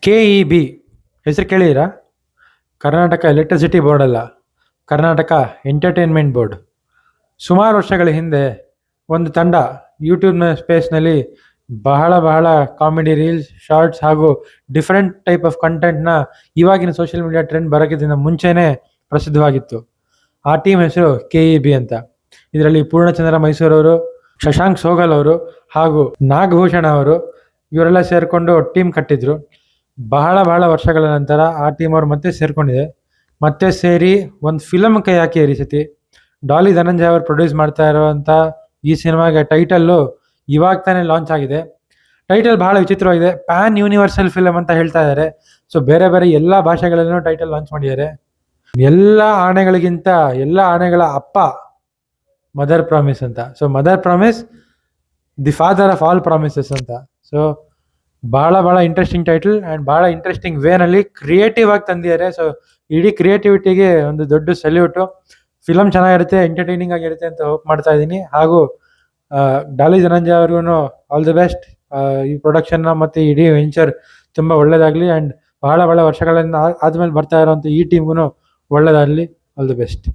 KEB ಹೆಸರು ಕೇಳಿದ್ದೀರಾ? Karnataka electricity board ಅಲ್ಲ, ಕರ್ನಾಟಕ ಎಂಟರ್ಟೈನ್ಮೆಂಟ್ ಬೋರ್ಡ್. ಸುಮಾರು ವರ್ಷಗಳ ಹಿಂದೆ ಒಂದು ತಂಡ ಯೂಟ್ಯೂಬ್ನ ಸ್ಪೇಸ್ನಲ್ಲಿ ಬಹಳ ಬಹಳ ಕಾಮಿಡಿ ರೀಲ್ಸ್, ಶಾರ್ಟ್ಸ್ ಹಾಗೂ ಡಿಫ್ರೆಂಟ್ ಟೈಪ್ ಆಫ್ ಕಂಟೆಂಟ್ನ ಇವಾಗಿನ ಸೋಷಿಯಲ್ ಮೀಡಿಯಾ ಟ್ರೆಂಡ್ ಬರೋಕ್ಕಿಂತ ಮುಂಚೆನೇ ಪ್ರಸಿದ್ಧವಾಗಿತ್ತು. ಆ ಟೀಮ್ ಹೆಸರು KEB ಅಂತ. ಇದರಲ್ಲಿ ಪೂರ್ಣಚಂದ್ರ ಮೈಸೂರವರು, ಶಶಾಂಕ್ ಸೋಗಲ್ ಅವರು ಹಾಗೂ ನಾಗಭೂಷಣ ಅವರು ಇವರೆಲ್ಲ ಸೇರಿಕೊಂಡು ಟೀಮ್ ಕಟ್ಟಿದ್ರು. ಬಹಳ ಬಹಳ ವರ್ಷಗಳ ನಂತರ ಆ ಟೀಮ್ ಅವ್ರು ಮತ್ತೆ ಸೇರ್ಕೊಂಡಿದೆ. ಮತ್ತೆ ಸೇರಿ ಒಂದು ಫಿಲಮ್ ಕೈ ಹಾಕಿ ಈ ಸತಿ ಡಾಲಿ ಧನಂಜಯ ಅವರು ಪ್ರೊಡ್ಯೂಸ್ ಮಾಡ್ತಾ ಇರುವಂಥ ಈ ಸಿನಿಮಾಗೆ ಟೈಟಲ್ಲು ಇವಾಗ ತಾನೇ ಲಾಂಚ್ ಆಗಿದೆ. ಟೈಟಲ್ ಬಹಳ ವಿಚಿತ್ರವಾಗಿದೆ. ಪ್ಯಾನ್ ಯೂನಿವರ್ಸಲ್ ಫಿಲಮ್ ಅಂತ ಹೇಳ್ತಾ ಇದ್ದಾರೆ. ಸೊ ಬೇರೆ ಬೇರೆ ಎಲ್ಲ ಭಾಷೆಗಳಲ್ಲೂ ಟೈಟಲ್ ಲಾಂಚ್ ಮಾಡಿದ್ದಾರೆ. ಎಲ್ಲ ಆಣೆಗಳಿಗಿಂತ ಎಲ್ಲ ಆಣೆಗಳ ಅಪ್ಪ ಮದರ್ ಪ್ರಾಮಿಸ್ ಅಂತ. So mother promise the father of all promises ಅಂತ. ಸೊ ಭಾಳ ಭಾಳ ಇಂಟ್ರೆಸ್ಟಿಂಗ್ ಟೈಟಲ್ ಆ್ಯಂಡ್ ಭಾಳ ಇಂಟ್ರೆಸ್ಟಿಂಗ್ ವೇನಲ್ಲಿ ಕ್ರಿಯೇಟಿವ್ ಆಗಿ ತಂದಿದ್ದಾರೆ. ಸೊ ಇಡೀ ಕ್ರಿಯೇಟಿವಿಟಿಗೆ ಒಂದು ದೊಡ್ಡ ಸಲ್ಯೂಟು. ಫಿಲಮ್ ಚೆನ್ನಾಗಿರುತ್ತೆ, ಎಂಟರ್ಟೈನಿಂಗ್ ಆಗಿರುತ್ತೆ ಅಂತ ಹೋಪ್ ಮಾಡ್ತಾ ಇದ್ದೀನಿ. ಹಾಗೂ ಡಾಲಿ ಧನಂಜಯ ಅವ್ರಿಗೂ ಆಲ್ ದಿ ಬೆಸ್ಟ್. ಈ ಪ್ರೊಡಕ್ಷನ್ನ ಮತ್ತು ಇಡೀ ವೆಂಚರ್ ತುಂಬ ಒಳ್ಳೆಯದಾಗಲಿ. ಆ್ಯಂಡ್ ಬಹಳ ಬಹಳ ವರ್ಷಗಳಿಂದ ಆದಮೇಲೆ ಬರ್ತಾ ಇರೋವಂಥ ಈ ಟೀಮ್ಗೂ ಒಳ್ಳೆಯದಾಗಲಿ. All the best.